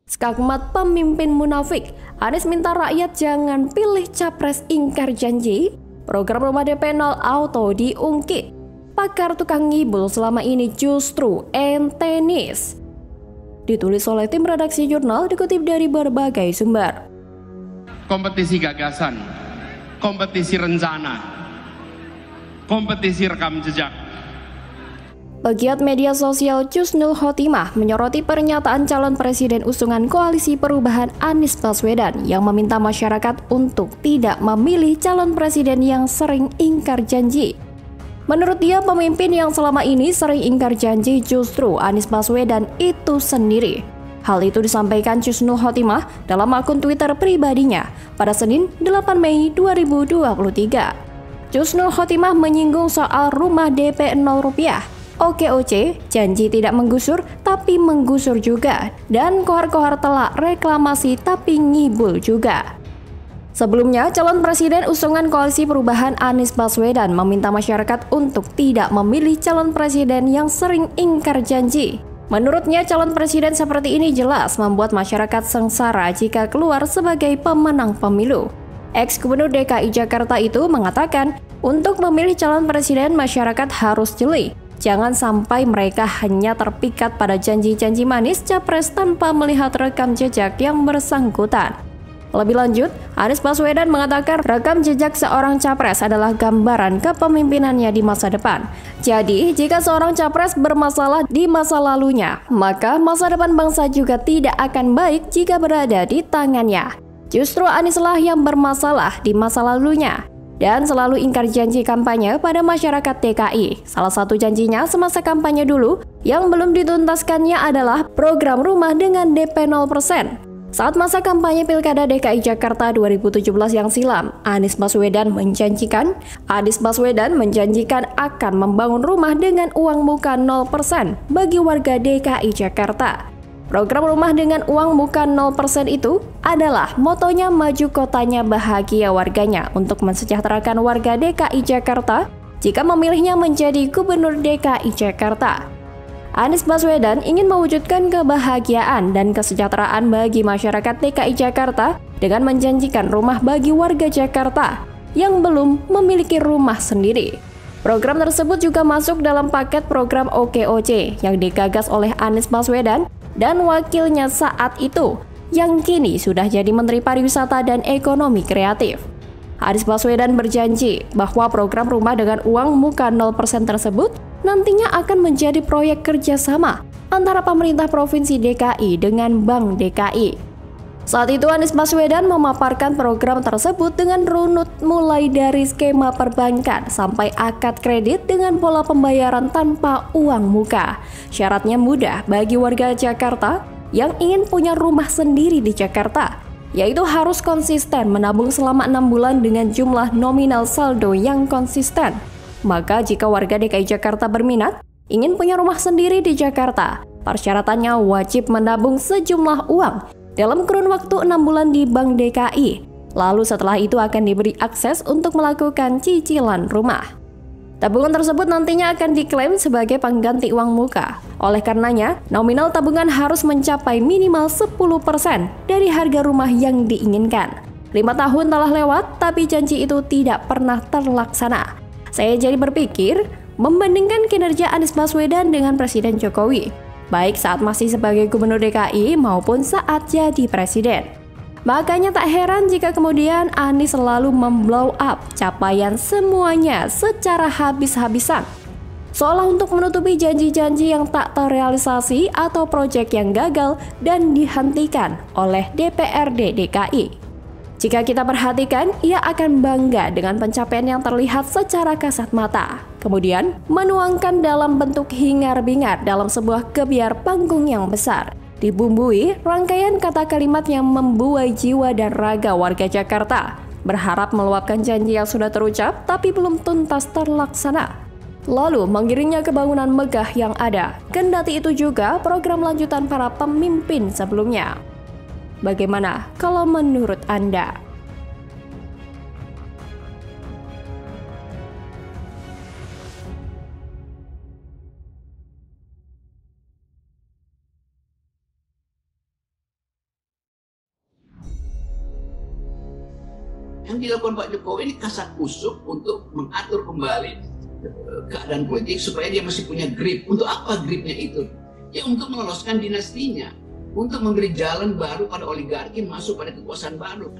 Skakmat pemimpin munafik, Anies minta rakyat jangan pilih capres ingkar janji, program rumah DP 0 auto diungkit. Pakar tukang ngibul selama ini justru entenis. Ditulis oleh tim redaksi jurnal dikutip dari berbagai sumber. Kompetisi gagasan, kompetisi rencana, kompetisi rekam jejak. Pegiat media sosial Husnul Khotimah menyoroti pernyataan calon presiden usungan Koalisi Perubahan Anies Baswedan yang meminta masyarakat untuk tidak memilih calon presiden yang sering ingkar janji. Menurut dia, pemimpin yang selama ini sering ingkar janji justru Anies Baswedan itu sendiri. Hal itu disampaikan Husnul Khotimah dalam akun Twitter pribadinya pada Senin 8 Mei 2023. Husnul Khotimah menyinggung soal rumah DP 0 rupiah. OKOC, janji tidak menggusur tapi menggusur juga, dan kohar-kohar telak reklamasi tapi ngibul juga. Sebelumnya, calon presiden usungan Koalisi Perubahan Anies Baswedan meminta masyarakat untuk tidak memilih calon presiden yang sering ingkar janji. Menurutnya, calon presiden seperti ini jelas membuat masyarakat sengsara jika keluar sebagai pemenang pemilu. Ex-Gubernur DKI Jakarta itu mengatakan, untuk memilih calon presiden masyarakat harus jeli. Jangan sampai mereka hanya terpikat pada janji-janji manis capres tanpa melihat rekam jejak yang bersangkutan. Lebih lanjut, Anies Baswedan mengatakan rekam jejak seorang capres adalah gambaran kepemimpinannya di masa depan. Jadi, jika seorang capres bermasalah di masa lalunya, maka masa depan bangsa juga tidak akan baik jika berada di tangannya. Justru Anieslah yang bermasalah di masa lalunya dan selalu ingkar janji kampanye pada masyarakat DKI. Salah satu janjinya semasa kampanye dulu yang belum dituntaskannya adalah program rumah dengan DP 0%. Saat masa kampanye Pilkada DKI Jakarta 2017 yang silam, Anies Baswedan menjanjikan akan membangun rumah dengan uang muka 0% bagi warga DKI Jakarta. Program rumah dengan uang muka 0% itu adalah motonya maju kotanya bahagia warganya untuk mensejahterakan warga DKI Jakarta jika memilihnya menjadi Gubernur DKI Jakarta. Anies Baswedan ingin mewujudkan kebahagiaan dan kesejahteraan bagi masyarakat DKI Jakarta dengan menjanjikan rumah bagi warga Jakarta yang belum memiliki rumah sendiri. Program tersebut juga masuk dalam paket program OKOC yang digagas oleh Anies Baswedan dan wakilnya saat itu, yang kini sudah jadi Menteri Pariwisata dan Ekonomi Kreatif. Anies Baswedan berjanji bahwa program rumah dengan uang muka 0% tersebut nantinya akan menjadi proyek kerjasama antara pemerintah Provinsi DKI dengan Bank DKI. Saat itu Anies Baswedan memaparkan program tersebut dengan runut mulai dari skema perbankan sampai akad kredit dengan pola pembayaran tanpa uang muka. Syaratnya mudah bagi warga Jakarta yang ingin punya rumah sendiri di Jakarta, yaitu harus konsisten menabung selama 6 bulan dengan jumlah nominal saldo yang konsisten. Maka jika warga DKI Jakarta berminat ingin punya rumah sendiri di Jakarta, persyaratannya wajib menabung sejumlah uang dalam kurun waktu 6 bulan di Bank DKI. Lalu setelah itu akan diberi akses untuk melakukan cicilan rumah. Tabungan tersebut nantinya akan diklaim sebagai pengganti uang muka. Oleh karenanya, nominal tabungan harus mencapai minimal 10% dari harga rumah yang diinginkan. 5 tahun telah lewat, tapi janji itu tidak pernah terlaksana. Saya jadi berpikir, membandingkan kinerja Anies Baswedan dengan Presiden Jokowi, baik saat masih sebagai Gubernur DKI maupun saat jadi Presiden. Makanya tak heran jika kemudian Anies selalu memblow up capaian semuanya secara habis-habisan, seolah untuk menutupi janji-janji yang tak terrealisasi atau proyek yang gagal dan dihentikan oleh DPRD DKI. Jika kita perhatikan, ia akan bangga dengan pencapaian yang terlihat secara kasat mata, kemudian menuangkan dalam bentuk hingar-bingar dalam sebuah gebyar panggung yang besar, dibumbui rangkaian kata kalimat yang membuai jiwa dan raga warga Jakarta, berharap meluapkan janji yang sudah terucap tapi belum tuntas terlaksana. Lalu mengiringnya kebangunan megah yang ada, kendati itu juga program lanjutan para pemimpin sebelumnya. Bagaimana kalau menurut Anda? Yang dilakukan Pak Jokowi ini kasak-kusuk untuk mengatur kembali keadaan politik supaya dia masih punya grip. Untuk apa gripnya itu? Ya untuk meloloskan dinastinya, untuk memberi jalan baru pada oligarki masuk pada kekuasaan baru.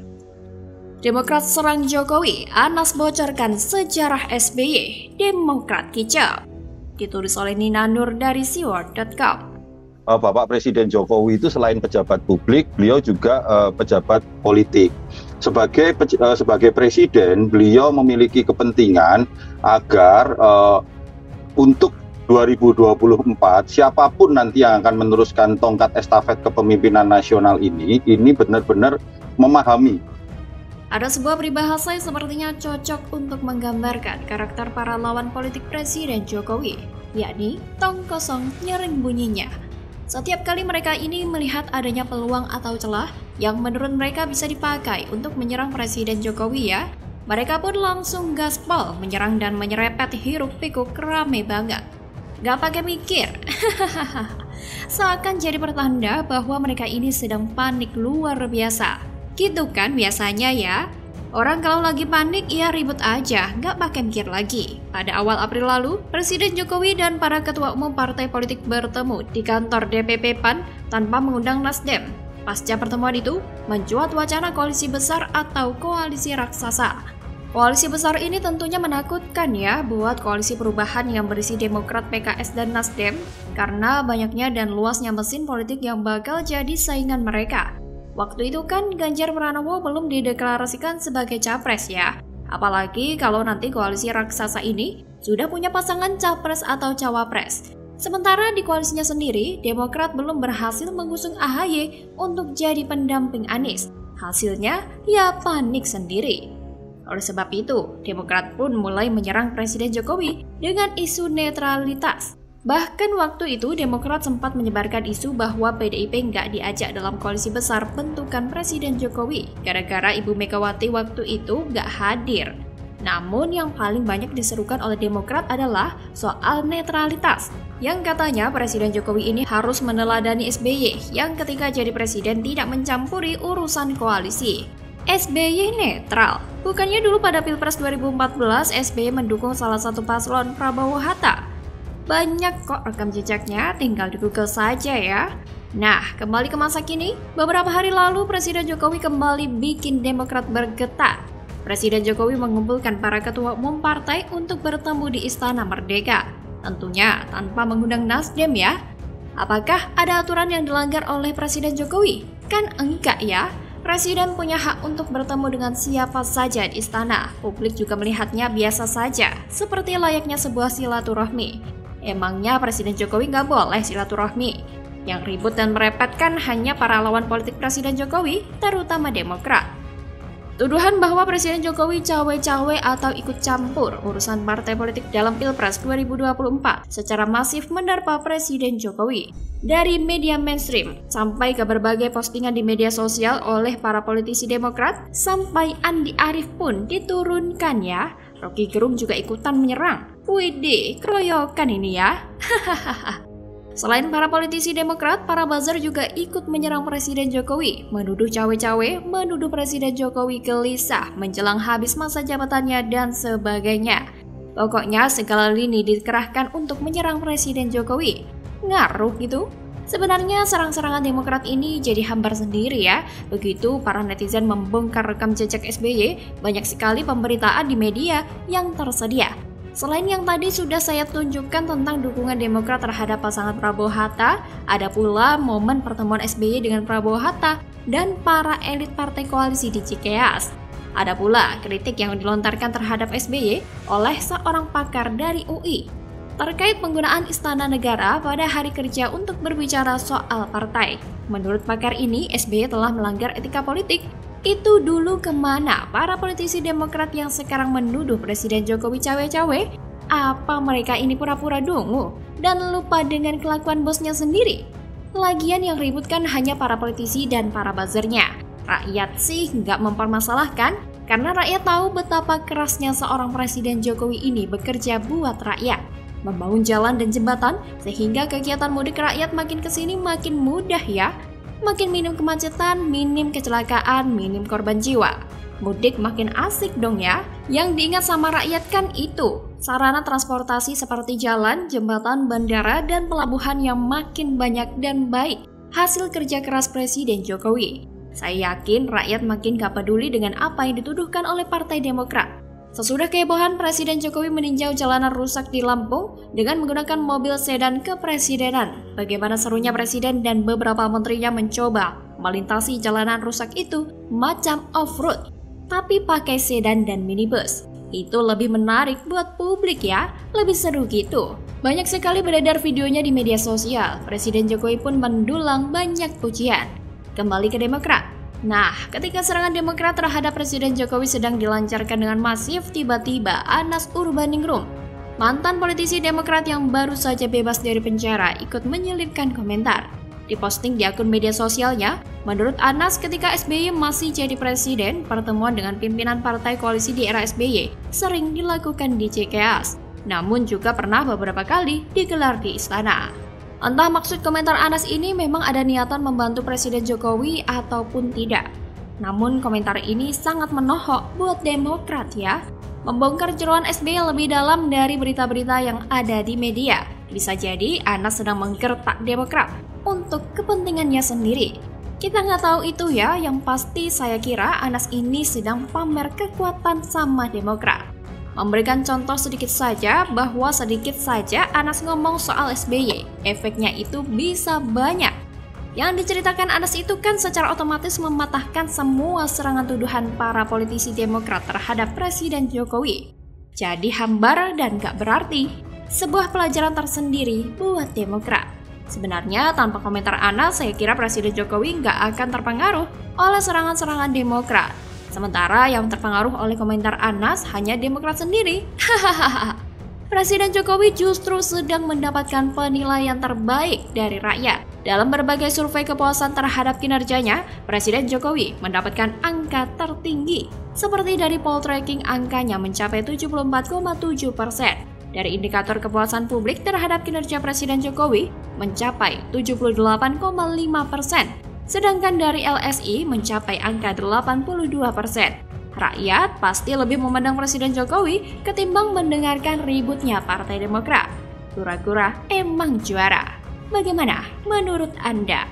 Demokrat serang Jokowi, Anas bocorkan sejarah SBY, Demokrat kicau. Ditulis oleh Nina Nur dari siward.com. Bapak Presiden Jokowi itu selain pejabat publik, beliau juga pejabat politik. Sebagai presiden, beliau memiliki kepentingan agar untuk 2024 siapapun nanti yang akan meneruskan tongkat estafet kepemimpinan nasional ini benar-benar memahami. Ada sebuah peribahasa yang sepertinya cocok untuk menggambarkan karakter para lawan politik Presiden Jokowi, yakni tong kosong nyering bunyinya. Setiap kali mereka ini melihat adanya peluang atau celah yang menurut mereka bisa dipakai untuk menyerang Presiden Jokowi ya, mereka pun langsung gaspol menyerang dan menyerepet hiruk-pikuk rame banget. Gak pakai mikir. Seakan jadi pertanda bahwa mereka ini sedang panik luar biasa. Gitu kan biasanya ya. Orang kalau lagi panik ya ribut aja, gak pakai mikir lagi. Pada awal April lalu, Presiden Jokowi dan para ketua umum partai politik bertemu di kantor DPP PAN tanpa mengundang Nasdem. Pasca pertemuan itu, mencuat wacana koalisi besar atau koalisi raksasa. Koalisi besar ini tentunya menakutkan ya buat koalisi perubahan yang berisi Demokrat, PKS, dan Nasdem karena banyaknya dan luasnya mesin politik yang bakal jadi saingan mereka. Waktu itu kan Ganjar Pranowo belum dideklarasikan sebagai capres ya. Apalagi kalau nanti koalisi raksasa ini sudah punya pasangan capres atau cawapres. Sementara di koalisinya sendiri, Demokrat belum berhasil mengusung AHY untuk jadi pendamping Anies. Hasilnya ya panik sendiri. Oleh sebab itu, Demokrat pun mulai menyerang Presiden Jokowi dengan isu netralitas. Bahkan waktu itu Demokrat sempat menyebarkan isu bahwa PDIP nggak diajak dalam koalisi besar bentukan Presiden Jokowi gara-gara Ibu Megawati waktu itu nggak hadir. Namun yang paling banyak diserukan oleh Demokrat adalah soal netralitas, yang katanya Presiden Jokowi ini harus meneladani SBY yang ketika jadi presiden tidak mencampuri urusan koalisi. SBY netral. Bukannya dulu pada Pilpres 2014 SBY mendukung salah satu paslon Prabowo Hatta. Banyak kok rekam jejaknya, tinggal di Google saja ya. Nah, kembali ke masa kini, beberapa hari lalu Presiden Jokowi kembali bikin Demokrat bergetar. Presiden Jokowi mengumpulkan para ketua umum partai untuk bertemu di Istana Merdeka. Tentunya tanpa mengundang Nasdem ya. Apakah ada aturan yang dilanggar oleh Presiden Jokowi? Kan enggak ya. Presiden punya hak untuk bertemu dengan siapa saja di istana. Publik juga melihatnya biasa saja, seperti layaknya sebuah silaturahmi. Emangnya Presiden Jokowi nggak boleh silaturahmi? Yang ribut dan merepetkan hanya para lawan politik Presiden Jokowi, terutama Demokrat. Tuduhan bahwa Presiden Jokowi cawe-cawe atau ikut campur urusan partai politik dalam Pilpres 2024 secara masif menerpa Presiden Jokowi. Dari media mainstream sampai ke berbagai postingan di media sosial oleh para politisi Demokrat, sampai Andi Arief pun diturunkan ya. Rocky Gerung juga ikutan menyerang. Widih, keroyokan ini ya. Selain para politisi Demokrat, para buzzer juga ikut menyerang Presiden Jokowi, menuduh cawe-cawe, menuduh Presiden Jokowi gelisah menjelang habis masa jabatannya dan sebagainya. Pokoknya segala lini dikerahkan untuk menyerang Presiden Jokowi. Ngaruh gitu. Sebenarnya serang-serangan Demokrat ini jadi hambar sendiri ya. Begitu para netizen membongkar rekam jejak SBY, banyak sekali pemberitaan di media yang tersedia. Selain yang tadi sudah saya tunjukkan tentang dukungan Demokrat terhadap pasangan Prabowo Hatta, ada pula momen pertemuan SBY dengan Prabowo Hatta dan para elit partai koalisi di Cikeas. Ada pula kritik yang dilontarkan terhadap SBY oleh seorang pakar dari UI terkait penggunaan Istana Negara pada hari kerja untuk berbicara soal partai. Menurut pakar ini, SBY telah melanggar etika politik. Itu dulu kemana para politisi Demokrat yang sekarang menuduh Presiden Jokowi cawe-cawe? Apa mereka ini pura-pura dungu dan lupa dengan kelakuan bosnya sendiri? Lagian yang ribut kan hanya para politisi dan para buzzernya. Rakyat sih nggak mempermasalahkan, karena rakyat tahu betapa kerasnya seorang Presiden Jokowi ini bekerja buat rakyat. Membangun jalan dan jembatan sehingga kegiatan mudik rakyat makin kesini makin mudah ya. Makin minim kemacetan, minim kecelakaan, minim korban jiwa. Mudik makin asik dong ya. Yang diingat sama rakyat kan itu, sarana transportasi seperti jalan, jembatan, bandara, dan pelabuhan yang makin banyak dan baik. Hasil kerja keras Presiden Jokowi. Saya yakin rakyat makin gak peduli dengan apa yang dituduhkan oleh Partai Demokrat. Sesudah kehebohan, Presiden Jokowi meninjau jalanan rusak di Lampung dengan menggunakan mobil sedan kepresidenan. Bagaimana serunya Presiden dan beberapa menterinya mencoba melintasi jalanan rusak itu macam off-road, tapi pakai sedan dan minibus. Itu lebih menarik buat publik ya, lebih seru gitu. Banyak sekali beredar videonya di media sosial. Presiden Jokowi pun mendulang banyak pujian. Kembali ke Demokrat. Nah, ketika serangan Demokrat terhadap Presiden Jokowi sedang dilancarkan dengan masif, tiba-tiba Anas Urbaningrum, mantan politisi Demokrat yang baru saja bebas dari penjara, ikut menyelipkan komentar. Diposting di akun media sosialnya, menurut Anas ketika SBY masih jadi presiden, pertemuan dengan pimpinan partai koalisi di era SBY sering dilakukan di Cikeas, namun juga pernah beberapa kali digelar di istana. Entah maksud komentar Anas ini memang ada niatan membantu Presiden Jokowi ataupun tidak. Namun komentar ini sangat menohok buat Demokrat ya. Membongkar jeroan SBY lebih dalam dari berita-berita yang ada di media. Bisa jadi Anas sedang menggertak Demokrat untuk kepentingannya sendiri. Kita nggak tahu itu ya, yang pasti saya kira Anas ini sedang pamer kekuatan sama Demokrat. Memberikan contoh sedikit saja bahwa sedikit saja Anas ngomong soal SBY, efeknya itu bisa banyak. Yang diceritakan Anas itu kan secara otomatis mematahkan semua serangan tuduhan para politisi Demokrat terhadap Presiden Jokowi. Jadi hambar dan gak berarti, sebuah pelajaran tersendiri buat Demokrat. Sebenarnya tanpa komentar Anas, saya kira Presiden Jokowi gak akan terpengaruh oleh serangan-serangan Demokrat. Sementara yang terpengaruh oleh komentar Anas hanya Demokrat sendiri. Presiden Jokowi justru sedang mendapatkan penilaian terbaik dari rakyat. Dalam berbagai survei kepuasan terhadap kinerjanya, Presiden Jokowi mendapatkan angka tertinggi. Seperti dari Poltreking, angkanya mencapai 74,7%. Dari indikator kepuasan publik terhadap kinerja Presiden Jokowi mencapai 78,5%. Sedangkan dari LSI mencapai angka 82%. Rakyat pasti lebih memandang Presiden Jokowi ketimbang mendengarkan ributnya Partai Demokrat. Kura-kura emang juara. Bagaimana menurut Anda?